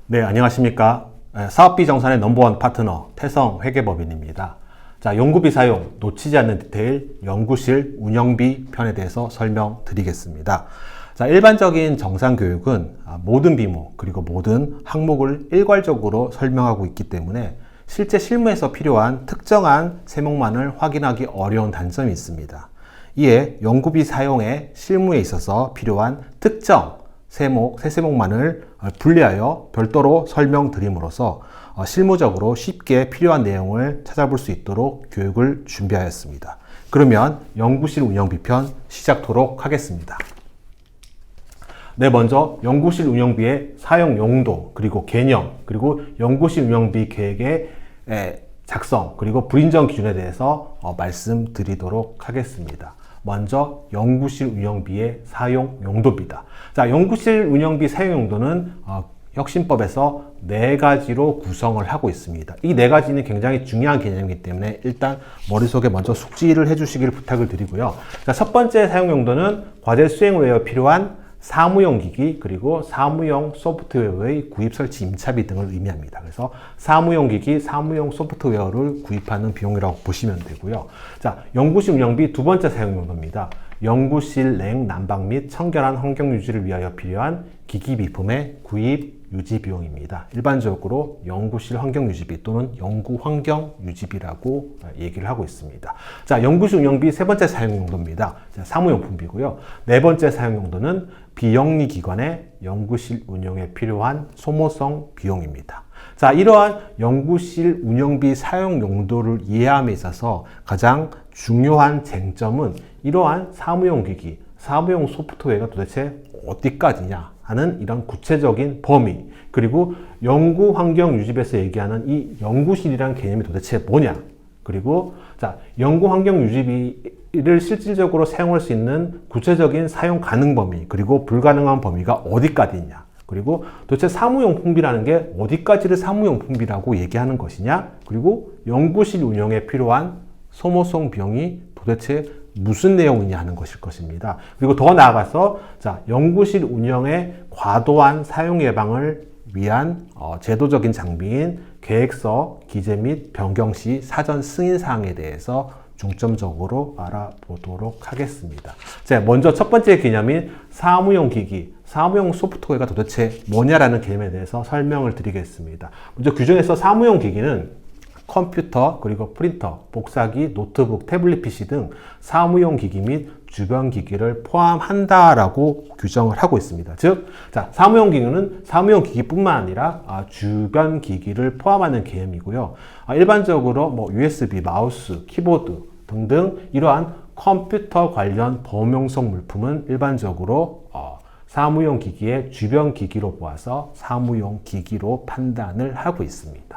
네, 안녕하십니까. 사업비 정산의 넘버원 파트너 태성회계법인입니다. 자, 연구비 사용 놓치지 않는 디테일 연구실 운영비 편에 대해서 설명드리겠습니다. 자, 일반적인 정산교육은 모든 비무 그리고 모든 항목을 일괄적으로 설명하고 있기 때문에 실제 실무에서 필요한 특정한 세목만을 확인하기 어려운 단점이 있습니다. 이에 연구비 사용의 실무에 있어서 필요한 특정 세 세목만을 분리하여 별도로 설명드림으로써 실무적으로 쉽게 필요한 내용을 찾아볼 수 있도록 교육을 준비하였습니다. 그러면 연구실 운영비 편 시작하도록 하겠습니다. 네, 먼저 연구실 운영비의 사용 용도, 그리고 개념, 그리고 연구실 운영비 계획의 작성, 그리고 불인정 기준에 대해서 말씀드리도록 하겠습니다. 먼저 연구실 운영비의 사용 용도입니다. 자, 연구실 운영비 사용 용도는 혁신법에서 4가지로 구성을 하고 있습니다. 이 4가지는 굉장히 중요한 개념이기 때문에 일단 머릿속에 먼저 숙지를 해주시길 부탁을 드리고요. 자, 첫 번째 사용 용도는 과제 수행을 위해 필요한 사무용 기기 그리고 사무용 소프트웨어의 구입 설치 임차비 등을 의미합니다. 그래서 사무용 기기, 사무용 소프트웨어를 구입하는 비용이라고 보시면 되고요. 자, 연구실 운영비 두 번째 사용 용도입니다. 연구실 냉, 난방 및 청결한 환경 유지를 위하여 필요한 기기 비품의 구입 유지 비용입니다. 일반적으로 연구실 환경 유지비 또는 연구 환경 유지비라고 얘기를 하고 있습니다. 자, 연구실 운영비 세 번째 사용 용도입니다. 자, 사무용품비고요. 네 번째 사용 용도는 비영리 기관의 연구실 운영에 필요한 소모성 비용입니다. 자, 이러한 연구실 운영비 사용 용도를 이해함에 있어서 가장 중요한 쟁점은 이러한 사무용 기기, 사무용 소프트웨어가 도대체 어디까지냐 하는 이런 구체적인 범위, 그리고 연구 환경 유지비에서 얘기하는 이 연구실이라는 개념이 도대체 뭐냐, 그리고 자, 연구 환경 유지비를 실질적으로 사용할 수 있는 구체적인 사용 가능 범위, 그리고 불가능한 범위가 어디까지냐, 그리고 도대체 사무용품비라는 게 어디까지를 사무용품비라고 얘기하는 것이냐, 그리고 연구실 운영에 필요한 소모성 비용이 도대체 무슨 내용이냐 하는 것일 것입니다. 그리고 더 나아가서 자, 연구실 운영의 과도한 사용 예방을 위한 제도적인 장비인 계획서 기재 및 변경 시 사전 승인 사항에 대해서 중점적으로 알아보도록 하겠습니다. 자, 먼저 첫 번째 개념인 사무용 기기, 사무용 소프트웨어가 도대체 뭐냐라는 개념에 대해서 설명을 드리겠습니다. 먼저 규정에서 사무용 기기는 컴퓨터, 그리고 프린터, 복사기, 노트북, 태블릿 PC 등 사무용 기기 및 주변 기기를 포함한다라고 규정을 하고 있습니다. 즉, 자, 사무용 기기는 사무용 기기뿐만 아니라 주변 기기를 포함하는 개념이고요. 일반적으로 뭐 USB, 마우스, 키보드 등등 이러한 컴퓨터 관련 범용성 물품은 일반적으로 사무용 기기의 주변 기기로 보아서 사무용 기기로 판단을 하고 있습니다.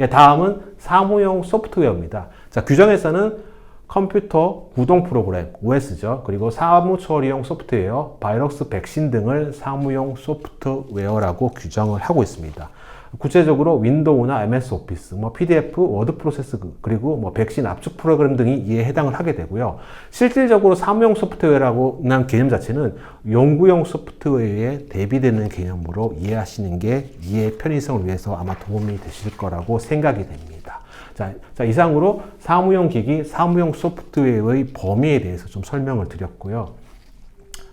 다음은 사무용 소프트웨어입니다. 자, 규정에서는 컴퓨터 구동 프로그램, OS죠. 그리고 사무 처리용 소프트웨어, 바이러스 백신 등을 사무용 소프트웨어라고 규정을 하고 있습니다. 구체적으로 윈도우나 MS 오피스, PDF, 워드 프로세스, 그리고 백신 압축 프로그램 등이 이에 해당을 하게 되고요. 실질적으로 사무용 소프트웨어라고 한 개념 자체는 연구용 소프트웨어에 대비되는 개념으로 이해하시는 게 이해 편의성을 위해서 아마 도움이 되실 거라고 생각이 됩니다. 자, 이상으로 사무용 기기, 사무용 소프트웨어의 범위에 대해서 좀 설명을 드렸고요.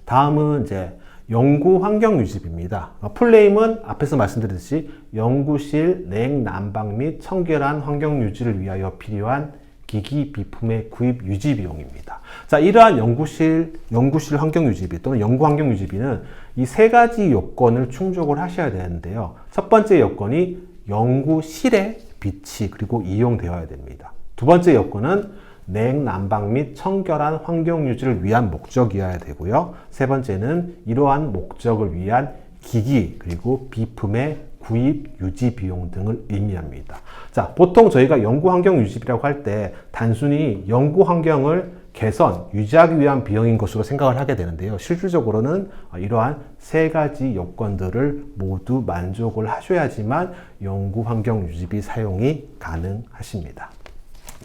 다음은 이제 연구 환경 유지비입니다. 풀네임은 앞에서 말씀드렸듯이 연구실 냉, 난방 및 청결한 환경 유지를 위하여 필요한 기기 비품의 구입 유지 비용입니다. 자, 이러한 연구실 환경 유지비 또는 연구 환경 유지비는 이 세 가지 요건을 충족을 하셔야 되는데요. 첫 번째 요건이 연구실에 비치 그리고 이용되어야 됩니다. 두 번째 요건은 냉, 난방 및 청결한 환경 유지를 위한 목적이어야 되고요. 세 번째는 이러한 목적을 위한 기기 그리고 비품의 구입 유지 비용 등을 의미합니다. 자, 보통 저희가 연구 환경 유지비라고 할 때 단순히 연구 환경을 개선, 유지하기 위한 비용인 것으로 생각을 하게 되는데요. 실질적으로는 이러한 세 가지 요건들을 모두 만족을 하셔야지만 연구 환경 유지비 사용이 가능하십니다.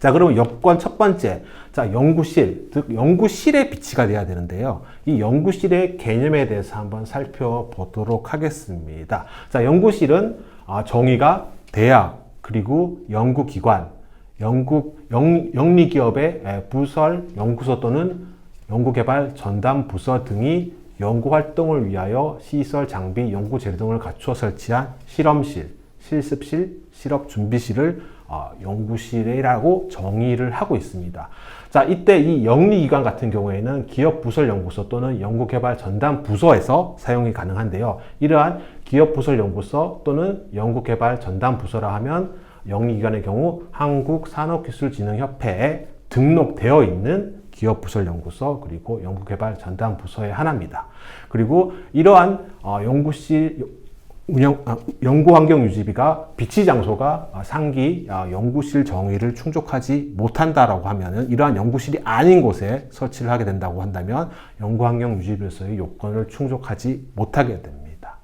자, 그러면 요건 첫 번째. 자, 연구실, 즉 연구실의 비치가 돼야 되는데요. 이 연구실의 개념에 대해서 한번 살펴보도록 하겠습니다. 자, 연구실은 정의가 대학, 그리고 연구기관, 영리기업의 부설, 연구소 또는 연구개발 전담 부서 등이 연구활동을 위하여 시설, 장비, 연구재료 등을 갖추어 설치한 실험실, 실습실, 실업준비실을 연구실이라고 정의를 하고 있습니다. 자, 이때 이 영리기관 같은 경우에는 기업부설연구소 또는 연구개발 전담 부서에서 사용이 가능한데요. 이러한 기업부설연구소 또는 연구개발 전담 부서라 하면 영리기관의 경우 한국산업기술진흥협회에 등록되어 있는 기업부설연구소 그리고 연구개발 전담 부서의 하나입니다. 그리고 이러한 연구실 연구환경 유지비가 비치 장소가 상기 연구실 정의를 충족하지 못한다라고 하면은 이러한 연구실이 아닌 곳에 설치를 하게 된다고 한다면 연구환경 유지비로서의 요건을 충족하지 못하게 됩니다.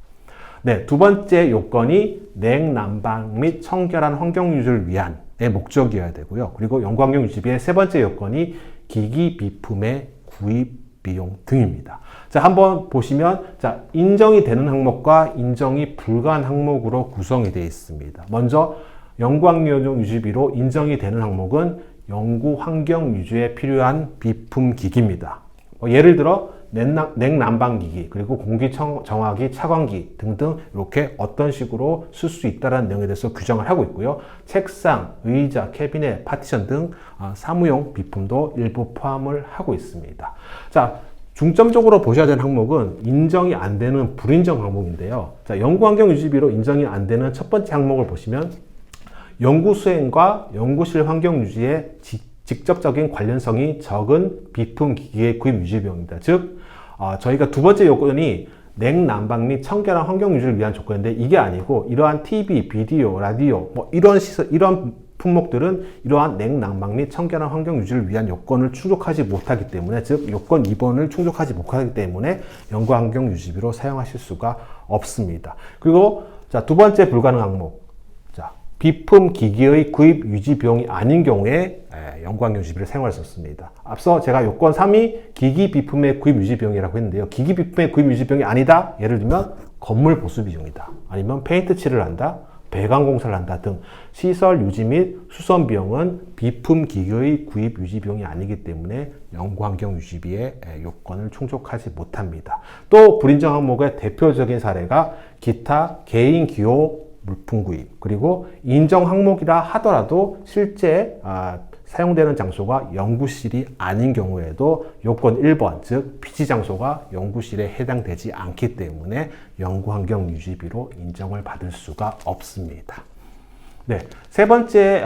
네, 두 번째 요건이 냉난방 및 청결한 환경 유지를 위한의 목적이어야 되고요. 그리고 연구환경 유지비의 세 번째 요건이 기기 비품의 구입 비용 등입니다. 자, 한번 보시면, 자, 인정이 되는 항목과 인정이 불가한 항목으로 구성이 되어 있습니다. 먼저, 연구환경 유지비로 인정이 되는 항목은 연구환경 유지에 필요한 비품 기기입니다. 예를 들어, 냉난방기기, 그리고 공기정화기, 차광기 등등 이렇게 어떤 식으로 쓸 수 있다는 내용에 대해서 규정을 하고 있고요. 책상, 의자, 캐비넷, 파티션 등 사무용 비품도 일부 포함을 하고 있습니다. 자, 중점적으로 보셔야 되는 항목은 인정이 안 되는 불인정 항목인데요. 자, 연구환경 유지비로 인정이 안 되는 첫 번째 항목을 보시면 연구 수행과 연구실 환경 유지에 직접적인 관련성이 적은 비품 기기의 구입 유지 비용입니다. 즉, 저희가 두 번째 요건이 냉난방 및 청결한 환경 유지를 위한 조건인데 이게 아니고 이러한 TV, 비디오, 라디오 뭐 이런 품목들은 이러한 냉난방 및 청결한 환경 유지를 위한 요건을 충족하지 못하기 때문에 즉 요건 2번을 충족하지 못하기 때문에 연구환경 유지비로 사용하실 수가 없습니다. 그리고 자, 두 번째 불가능 항목. 비품 기기의 구입 유지 비용이 아닌 경우에 연구환경 유지비를 사용할 수 없습니다. 앞서 제가 요건 3이 기기 비품의 구입 유지 비용이라고 했는데요. 기기 비품의 구입 유지 비용이 아니다. 예를 들면 건물 보수 비용이다. 아니면 페인트 칠을 한다. 배관 공사를 한다 등 시설 유지 및 수선 비용은 비품 기기의 구입 유지 비용이 아니기 때문에 연구환경 유지비의 요건을 충족하지 못합니다. 또 불인정 항목의 대표적인 사례가 기타 개인 기호 물품 구입, 그리고 인정 항목이라 하더라도 실제 사용되는 장소가 연구실이 아닌 경우에도 요건 1번, 즉 비치 장소가 연구실에 해당되지 않기 때문에 연구환경 유지비로 인정을 받을 수가 없습니다. 네, 세 번째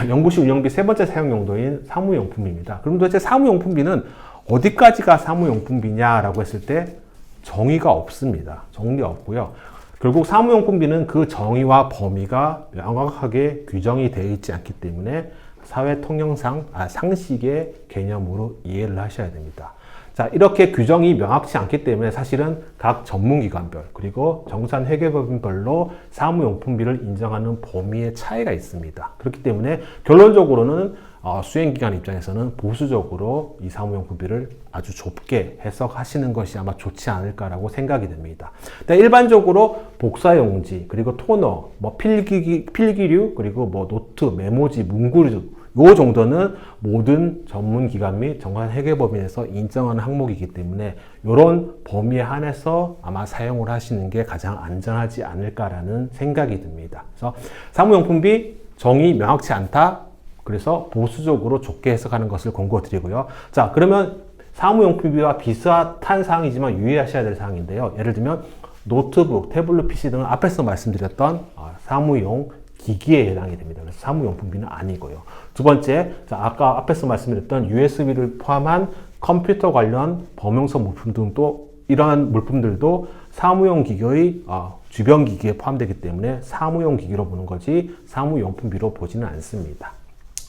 연구실 운영비 세 번째 사용 용도인 사무용품비입니다. 그럼 도대체 사무용품비는 어디까지가 사무용품비냐라고 했을 때 정의가 없습니다. 정의가 없고요. 결국 사무용품비는 그 정의와 범위가 명확하게 규정이 되어 있지 않기 때문에 사회 통념상 상식의 개념으로 이해를 하셔야 됩니다. 자, 이렇게 규정이 명확치 않기 때문에 사실은 각 전문기관별 그리고 정산회계법인별로 사무용품비를 인정하는 범위의 차이가 있습니다. 그렇기 때문에 결론적으로는 수행기관 입장에서는 보수적으로 이 사무용품비를 아주 좁게 해석하시는 것이 아마 좋지 않을까라고 생각이 됩니다. 일반적으로 복사용지, 그리고 토너, 필기류, 그리고 노트, 메모지, 문구류 요 정도는 모든 전문기관 및 정산회계법인에서 인정하는 항목이기 때문에 이런 범위에 한해서 아마 사용을 하시는 게 가장 안전하지 않을까라는 생각이 듭니다. 그래서 사무용품비 정의 명확치 않다. 그래서 보수적으로 좁게 해석하는 것을 권고드리고요. 자, 그러면 사무용품비와 비슷한 사항이지만 유의하셔야 될 사항인데요. 예를 들면 노트북, 태블릿 PC 등은 앞에서 말씀드렸던 사무용 기기에 해당이 됩니다. 그래서 사무용품비는 아니고요. 두 번째, 자, 아까 앞에서 말씀드렸던 USB를 포함한 컴퓨터 관련 범용성 물품 등도 이러한 물품들도 사무용 기기의 주변 기기에 포함되기 때문에 사무용 기기로 보는 거지 사무용품비로 보지는 않습니다.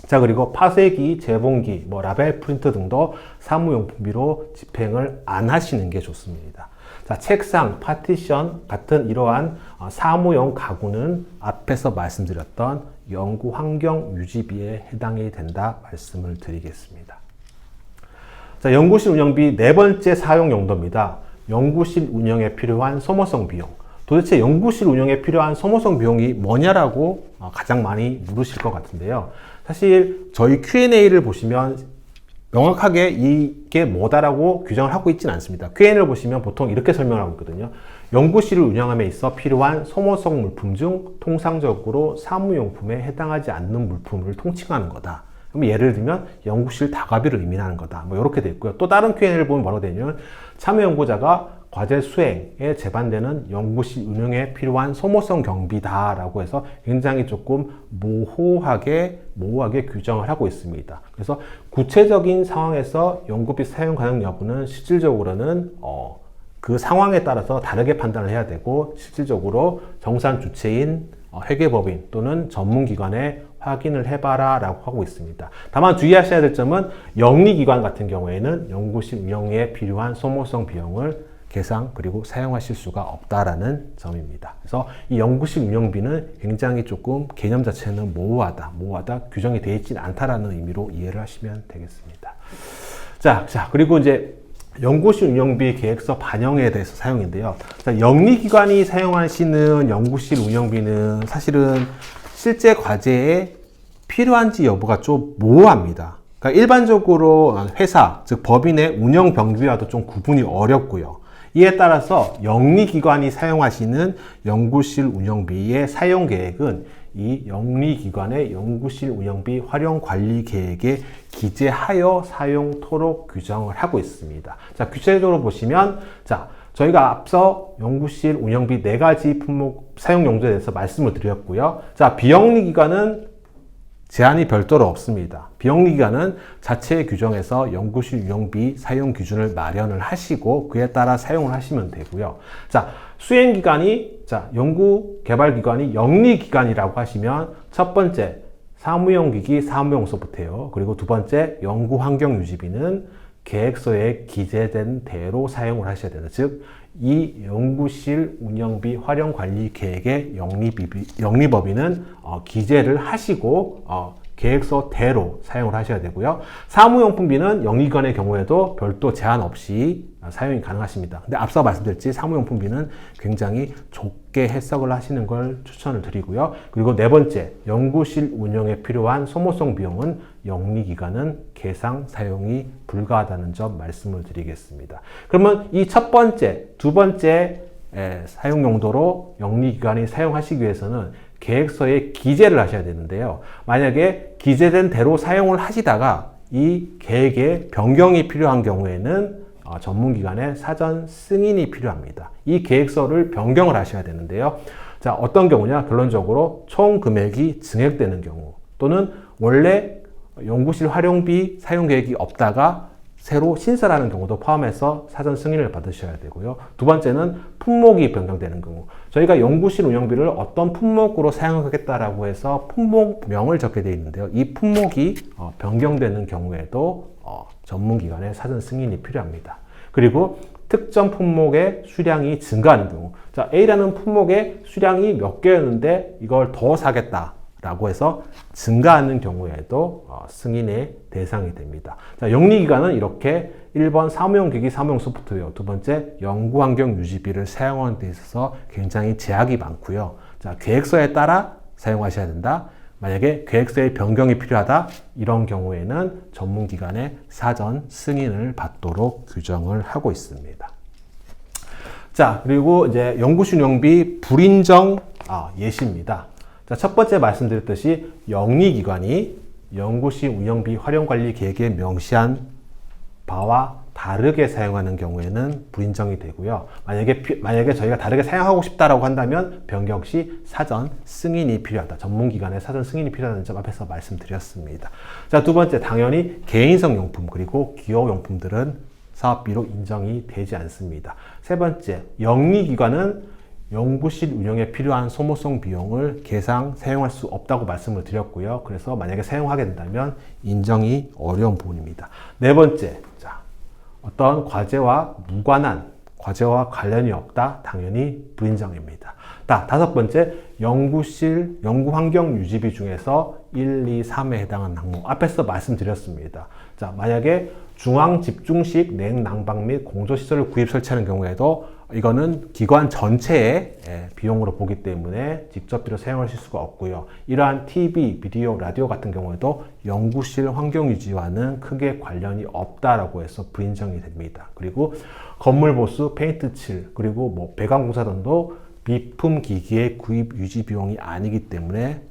자, 그리고 파쇄기, 재봉기, 라벨 프린터 등도 사무용품비로 집행을 안 하시는 게 좋습니다. 자, 책상, 파티션 같은 이러한 사무용 가구는 앞에서 말씀드렸던 연구 환경 유지비에 해당이 된다 말씀을 드리겠습니다. 자, 연구실 운영비 네 번째 사용 용도입니다. 연구실 운영에 필요한 소모성 비용. 도대체 연구실 운영에 필요한 소모성 비용이 뭐냐라고 가장 많이 물으실 것 같은데요. 사실 저희 Q&A를 보시면 명확하게 이게 뭐다라고 규정을 하고 있지는 않습니다. Q&A를 보시면 보통 이렇게 설명하고 있거든요. 연구실을 운영함에 있어 필요한 소모성 물품 중 통상적으로 사무용품에 해당하지 않는 물품을 통칭하는 거다. 그럼 예를 들면 연구실 다가비를 의미하는 거다. 뭐 이렇게 돼 있고요. 또 다른 Q&A를 보면 뭐라고 되냐면 참여연구자가 과제 수행에 제반되는 연구실 운영에 필요한 소모성 경비다라고 해서 굉장히 조금 모호하게 규정을 하고 있습니다. 그래서 구체적인 상황에서 연구비 사용 가능 여부는 실질적으로는 그 상황에 따라서 다르게 판단을 해야 되고 실질적으로 정산 주체인 회계법인 또는 전문기관에 확인을 해봐라 라고 하고 있습니다. 다만 주의하셔야 될 점은 영리기관 같은 경우에는 연구실 운영에 필요한 소모성 비용을 계상 그리고 사용하실 수가 없다라는 점입니다. 그래서 이 연구실 운영비는 굉장히 조금 개념 자체는 모호하다 규정이 되어 있지 않다라는 의미로 이해를 하시면 되겠습니다. 자 그리고 이제 연구실 운영비 계획서 반영에 대해서 사용인데요. 자, 영리기관이 사용하시는 연구실 운영비는 사실은 실제 과제에 필요한지 여부가 좀 모호합니다. 그러니까 일반적으로 회사, 즉 법인의 운영 병비와도 좀 구분이 어렵고요. 이에 따라서 영리기관이 사용하시는 연구실 운영비의 사용 계획은 이 영리기관의 연구실 운영비 활용 관리 계획에 기재하여 사용토록 규정을 하고 있습니다. 자, 구체적으로 보시면, 자, 저희가 앞서 연구실 운영비 4가지 품목 사용 용도에 대해서 말씀을 드렸고요. 자, 비영리기관은 제한이 별도로 없습니다. 비영리기관은 자체 규정에서 연구실 운영비 사용 기준을 마련을 하시고 그에 따라 사용을 하시면 되고요. 자, 수행기관이, 연구개발기관이 영리기관이라고 하시면 첫 번째, 사무용기기, 사무용 소프트웨어, 그리고 두 번째, 연구환경유지비는 계획서에 기재된 대로 사용을 하셔야 된다. 즉, 이 연구실 운영비 활용관리 계획의 영리법인은 기재를 하시고 계획서대로 사용을 하셔야 되고요. 사무용품비는 영리기관의 경우에도 별도 제한 없이 사용이 가능하십니다. 근데 앞서 말씀드렸지 사무용품비는 굉장히 좁게 해석을 하시는 걸 추천을 드리고요. 그리고 네 번째, 연구실 운영에 필요한 소모성 비용은 영리기관은 계상 사용이 불가하다는 점 말씀을 드리겠습니다. 그러면 이 첫 번째, 두 번째 사용 용도로 영리기관이 사용하시기 위해서는 계획서에 기재를 하셔야 되는데요. 만약에 기재된 대로 사용을 하시다가 이 계획에 변경이 필요한 경우에는 전문기관의 사전 승인이 필요합니다. 이 계획서를 변경을 하셔야 되는데요. 자, 어떤 경우냐? 결론적으로 총 금액이 증액되는 경우 또는 원래 연구실 활용비 사용 계획이 없다가 새로 신설하는 경우도 포함해서 사전 승인을 받으셔야 되고요. 두 번째는 품목이 변경되는 경우. 저희가 연구실 운영비를 어떤 품목으로 사용하겠다라고 해서 품목명을 적게 되어 있는데요. 이 품목이 변경되는 경우에도 전문기관의 사전 승인이 필요합니다. 그리고 특정 품목의 수량이 증가하는 경우. 자, A라는 품목의 수량이 몇 개였는데 이걸 더 사겠다. 라고 해서 증가하는 경우에도 승인의 대상이 됩니다. 자, 영리기관은 이렇게 1번 사무용기기, 사무용 소프트웨어, 두 번째 연구환경 유지비를 사용하는 데 있어서 굉장히 제약이 많고요. 자, 계획서에 따라 사용하셔야 된다. 만약에 계획서의 변경이 필요하다. 이런 경우에는 전문기관의 사전 승인을 받도록 규정을 하고 있습니다. 자, 그리고 이제 연구실 운영비 불인정 예시입니다. 자, 첫 번째 말씀드렸듯이 영리기관이 연구실 운영비 활용관리 계획에 명시한 바와 다르게 사용하는 경우에는 불인정이 되고요. 만약에 저희가 다르게 사용하고 싶다라고 한다면 변경 시 사전 승인이 필요하다. 전문기관의 사전 승인이 필요하다는 점 앞에서 말씀드렸습니다. 자, 두 번째, 당연히 개인성 용품 그리고 기호용품들은 사업비로 인정이 되지 않습니다. 세 번째, 영리기관은 연구실 운영에 필요한 소모성 비용을 계상 사용할 수 없다고 말씀을 드렸고요. 그래서 만약에 사용하게 된다면 인정이 어려운 부분입니다. 네 번째, 자, 어떤 과제와 무관한, 과제와 관련이 없다? 당연히 불인정입니다. 다섯 번째, 연구실 연구환경 유지비 중에서 1, 2, 3에 해당하는 항목. 앞에서 말씀드렸습니다. 자, 만약에 중앙집중식 냉난방 및 공조시설을 구입 설치하는 경우에도 이거는 기관 전체의 비용으로 보기 때문에 직접비로 사용하실 수가 없고요. 이러한 TV, 비디오, 라디오 같은 경우에도 연구실 환경유지와는 크게 관련이 없다라고 해서 불인정이 됩니다. 그리고 건물 보수, 페인트 칠, 그리고 뭐 배관공사 등도 미품 기기의 구입 유지 비용이 아니기 때문에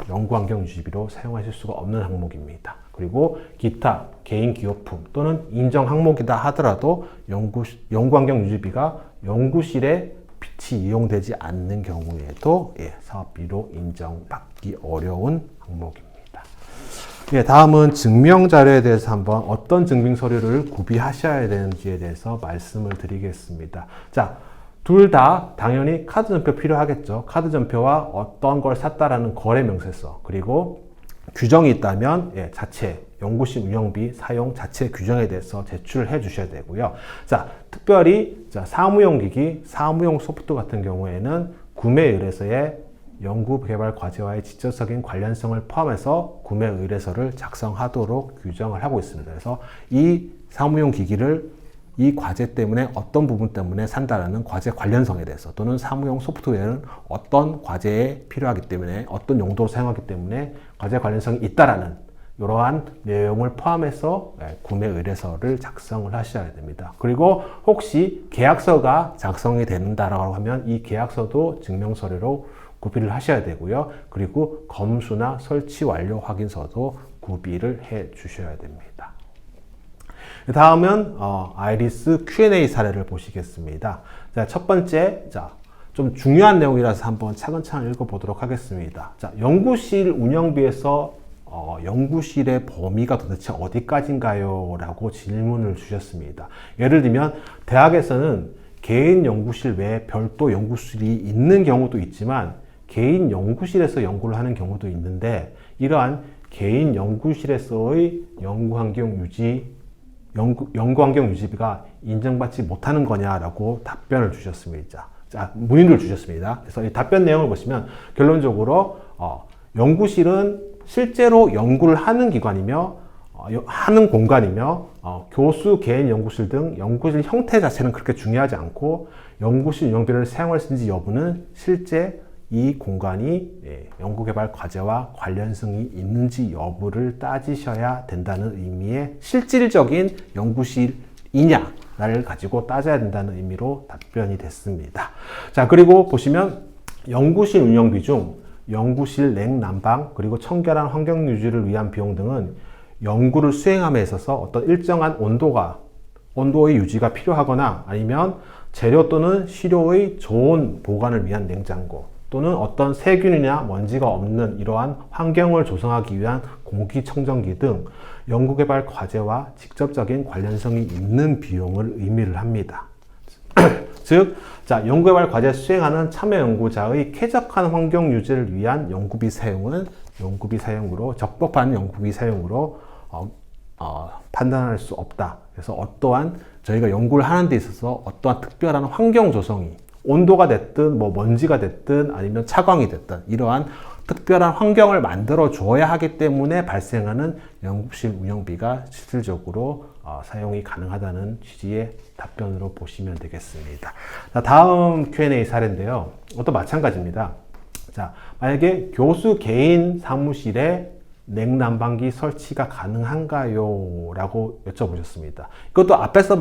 연구환경 유지비로 사용하실 수가 없는 항목입니다. 그리고 기타 개인 기호품 또는 인정 항목이다 하더라도 연구환경 유지비가 연구실에 빛이 이용되지 않는 경우에도 사업비로 인정받기 어려운 항목입니다. 다음은 증명자료에 대해서 한번 어떤 증빙서류를 구비하셔야 되는지에 대해서 말씀을 드리겠습니다. 자, 둘 다 당연히 카드 전표 필요하겠죠. 카드 전표와 어떤 걸 샀다라는 거래 명세서, 그리고 규정이 있다면 자체 연구실 운영비 사용 자체 규정에 대해서 제출을 해 주셔야 되고요. 자, 특별히 사무용 기기, 사무용 소프트 같은 경우에는 구매 의뢰서에 연구 개발 과제와의 직접적인 관련성을 포함해서 구매 의뢰서를 작성하도록 규정을 하고 있습니다. 그래서 이 사무용 기기를 이 과제 때문에 어떤 부분 때문에 산다라는 과제 관련성에 대해서, 또는 사무용 소프트웨어는 어떤 과제에 필요하기 때문에 어떤 용도로 사용하기 때문에 과제 관련성이 있다라는 이러한 내용을 포함해서 구매 의뢰서를 작성을 하셔야 됩니다. 그리고 혹시 계약서가 작성이 된다라고 하면 이 계약서도 증명서류로 구비를 하셔야 되고요. 그리고 검수나 설치 완료 확인서도 구비를 해 주셔야 됩니다. 다음은 아이리스 Q&A 사례를 보시겠습니다. 자, 첫 번째, 좀 중요한 내용이라서 한번 차근차근 읽어보도록 하겠습니다. 자, 연구실 운영비에서 연구실의 범위가 도대체 어디까지인가요? 라고 질문을 주셨습니다. 예를 들면 대학에서는 개인 연구실 외에 별도 연구실이 있는 경우도 있지만 개인 연구실에서 연구를 하는 경우도 있는데, 이러한 개인 연구실에서의 연구환경 유지비가 인정받지 못하는 거냐라고 답변을 주셨습니다. 자, 문의를 주셨습니다. 그래서 이 답변 내용을 보시면 결론적으로 연구실은 실제로 연구를 하는 기관이며 하는 공간이며 교수 개인 연구실 등 연구실 형태 자체는 그렇게 중요하지 않고 연구실 운영비를 사용할 수 있는지 여부는 실제 이 공간이 연구개발 과제와 관련성이 있는지 여부를 따지셔야 된다는 의미의 실질적인 연구실이냐를 가지고 따져야 된다는 의미로 답변이 됐습니다. 자, 그리고 보시면 연구실 운영비 중 연구실 냉난방 그리고 청결한 환경 유지를 위한 비용 등은 연구를 수행함에 있어서 어떤 일정한 온도의 유지가 필요하거나 아니면 재료 또는 시료의 좋은 보관을 위한 냉장고 또는 어떤 세균이나 먼지가 없는 이러한 환경을 조성하기 위한 공기청정기 등 연구개발 과제와 직접적인 관련성이 있는 비용을 의미를 합니다. 즉, 연구개발 과제 수행하는 참여 연구자의 쾌적한 환경 유지를 위한 연구비 사용으로 적법한 연구비 사용으로 판단할 수 없다. 그래서 어떠한 저희가 연구를 하는 데 있어서 어떠한 특별한 환경 조성이 온도가 됐든 먼지가 됐든 아니면 차광이 됐든 이러한 특별한 환경을 만들어 줘야 하기 때문에 발생하는 연구실 운영비가 실질적으로 사용이 가능하다는 취지의 답변으로 보시면 되겠습니다. 자, 다음 Q&A 사례인데요. 이것도 마찬가지입니다. 자, 만약에 교수 개인 사무실에 냉난방기 설치가 가능한가요? 라고 여쭤보셨습니다. 이것도 앞에서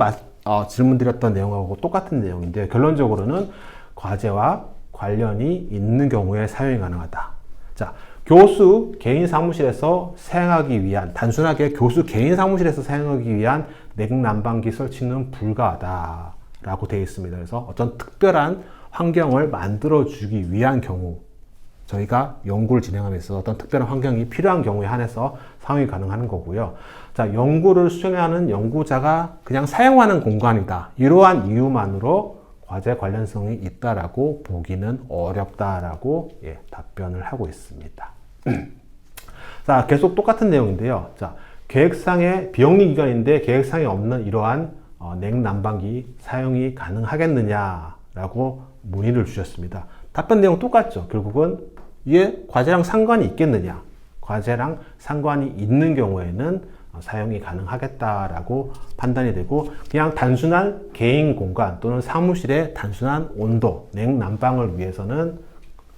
질문드렸던 내용하고 똑같은 내용인데 결론적으로는 과제와 관련이 있는 경우에 사용이 가능하다. 자, 교수 개인 사무실에서 사용하기 위한, 단순하게 교수 개인 사무실에서 사용하기 위한 냉난방기 설치는 불가하다 라고 되어 있습니다. 그래서 어떤 특별한 환경을 만들어주기 위한 경우, 저희가 연구를 진행하면서 어떤 특별한 환경이 필요한 경우에 한해서 사용이 가능한 거고요. 자, 연구를 수행하는 연구자가 그냥 사용하는 공간이다. 이러한 이유만으로 과제 관련성이 있다라고 보기는 어렵다라고 답변을 하고 있습니다. 자, 계속 똑같은 내용인데요. 자, 계획상의 비영리 기관인데 계획상에 없는 이러한 냉난방기 사용이 가능하겠느냐라고 문의를 주셨습니다. 답변 내용 똑같죠. 결국은 이게 과제랑 상관이 있겠느냐. 과제랑 상관이 있는 경우에는 사용이 가능하겠다라고 판단이 되고, 그냥 단순한 개인 공간 또는 사무실의 단순한 온도, 냉난방을 위해서는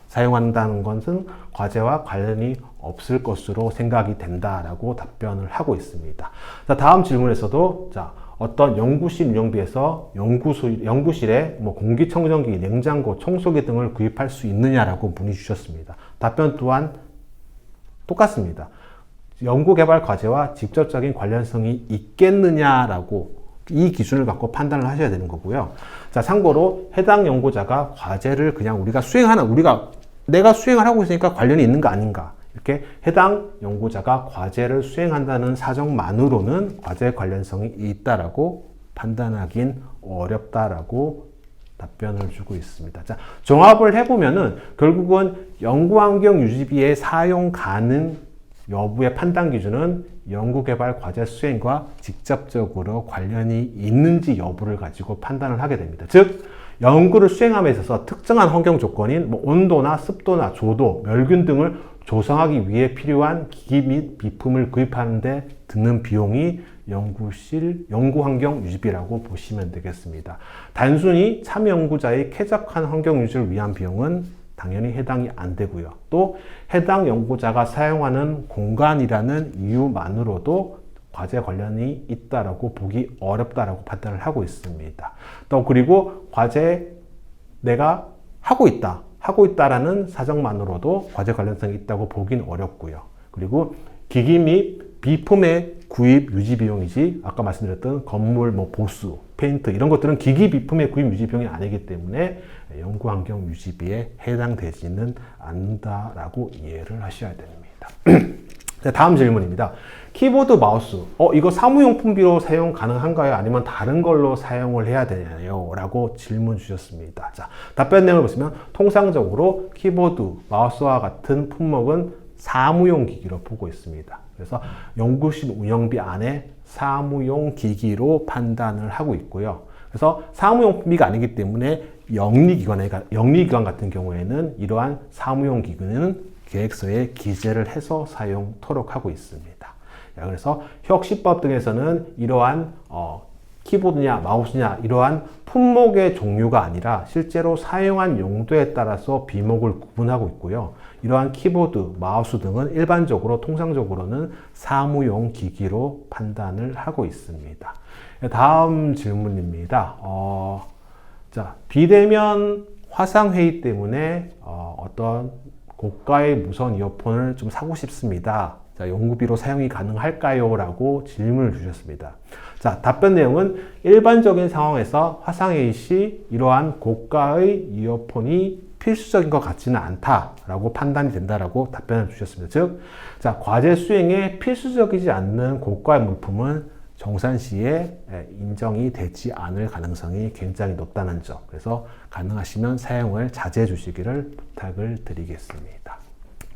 사용한다는 것은 과제와 관련이 없을 것으로 생각이 된다라고 답변을 하고 있습니다. 자, 다음 질문에서도 자, 어떤 연구실 운영비에서 연구실에 공기청정기, 냉장고, 청소기 등을 구입할 수 있느냐라고 문의 주셨습니다. 답변 또한 똑같습니다. 연구개발 과제와 직접적인 관련성이 있겠느냐라고 이 기준을 갖고 판단을 하셔야 되는 거고요. 자, 참고로 해당 연구자가 과제를 그냥 내가 수행을 하고 있으니까 관련이 있는 거 아닌가, 이렇게 해당 연구자가 과제를 수행한다는 사정만으로는 과제 관련성이 있다라고 판단하긴 어렵다라고 답변을 주고 있습니다. 자, 종합을 해보면은 결국은 연구환경 유지비의 사용 가능 여부의 판단 기준은 연구개발 과제 수행과 직접적으로 관련이 있는지 여부를 가지고 판단을 하게 됩니다. 즉, 연구를 수행함에 있어서 특정한 환경 조건인 온도나 습도나 조도, 멸균 등을 조성하기 위해 필요한 기기 및 비품을 구입하는 데 드는 비용이 연구환경 유지비라고 보시면 되겠습니다. 단순히 참여연구자의 쾌적한 환경 유지를 위한 비용은 당연히 해당이 안 되고요. 또 해당 연구자가 사용하는 공간이라는 이유만으로도 과제 관련이 있다라고 보기 어렵다라고 판단을 하고 있습니다. 또 그리고 과제 내가 하고 있다라는 사정만으로도 과제 관련성이 있다고 보긴 어렵고요. 그리고 기기 및 비품의 구입 유지 비용이지, 아까 말씀드렸던 건물 보수, 페인트 이런 것들은 기기 비품의 구입 유지 비용이 아니기 때문에 연구환경 유지비에 해당되지는 않는다라고 이해를 하셔야 됩니다. 자, 다음 질문입니다. 키보드, 마우스, 이거 사무용품비로 사용 가능한가요? 아니면 다른 걸로 사용을 해야 되나요? 라고 질문 주셨습니다. 자, 답변 내용을 보시면 통상적으로 키보드, 마우스와 같은 품목은 사무용 기기로 보고 있습니다. 그래서 연구실 운영비 안에 사무용 기기로 판단을 하고 있고요. 그래서 사무용품비가 아니기 때문에 영리기관 같은 경우에는 이러한 사무용 기기는 계획서에 기재를 해서 사용토록 하고 있습니다. 그래서 혁신법 등에서는 이러한 키보드냐 마우스냐 이러한 품목의 종류가 아니라 실제로 사용한 용도에 따라서 비목을 구분하고 있고요. 이러한 키보드, 마우스 등은 일반적으로 통상적으로는 사무용 기기로 판단을 하고 있습니다. 다음 질문입니다. 자, 비대면 화상회의 때문에 어떤 고가의 무선 이어폰을 좀 사고 싶습니다. 자, 연구비로 사용이 가능할까요? 라고 질문을 주셨습니다. 자, 답변 내용은 일반적인 상황에서 화상회의 시 이러한 고가의 이어폰이 필수적인 것 같지는 않다라고 판단이 된다라고 답변을 주셨습니다. 즉, 자, 과제 수행에 필수적이지 않는 고가의 물품은 정산 시에 인정이 되지 않을 가능성이 굉장히 높다는 점. 그래서 가능하시면 사용을 자제해 주시기를 부탁을 드리겠습니다.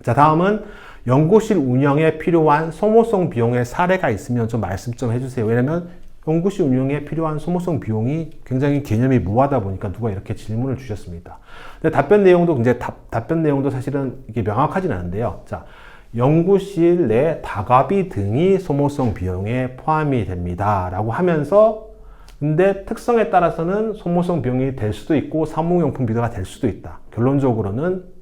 자, 다음은 연구실 운영에 필요한 소모성 비용의 사례가 있으면 좀 말씀 좀 해주세요. 왜냐면 연구실 운영에 필요한 소모성 비용이 굉장히 개념이 모호하다 보니까 누가 이렇게 질문을 주셨습니다. 근데 답변 내용도 사실은 이게 명확하지는 않은데요. 자, 연구실 내 다가비 등이 소모성 비용에 포함이 됩니다. 라고 하면서 근데 특성에 따라서는 소모성 비용이 될 수도 있고 사무용품 비도가 될 수도 있다. 결론적으로는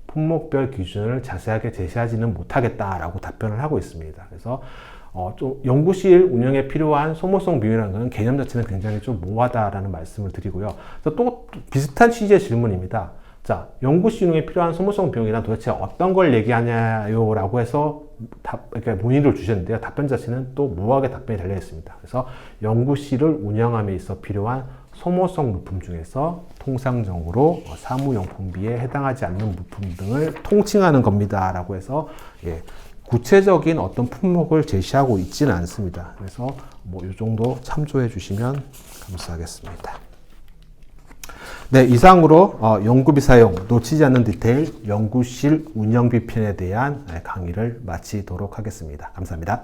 품목별 기준을 자세하게 제시하지는 못하겠다라고 답변을 하고 있습니다. 그래서 좀 연구실 운영에 필요한 소모성 비용이라는 것은 개념 자체는 굉장히 좀 모호하다라는 말씀을 드리고요. 또 비슷한 취지의 질문입니다. 자, 연구실 운영에 필요한 소모성 비용이란 도대체 어떤 걸 얘기하냐요? 라고 해서 이렇게 문의를 주셨는데요. 답변 자체는 또 모호하게 답변이 달려 있습니다. 그래서 연구실을 운영함에 있어 필요한 소모성 물품 중에서 통상적으로 사무용품비에 해당하지 않는 물품 등을 통칭하는 겁니다. 라고 해서 구체적인 어떤 품목을 제시하고 있지는 않습니다. 그래서 이 정도 참조해 주시면 감사하겠습니다. 네, 이상으로 연구비 사용 놓치지 않는 디테일 연구실 운영비 편에 대한 강의를 마치도록 하겠습니다. 감사합니다.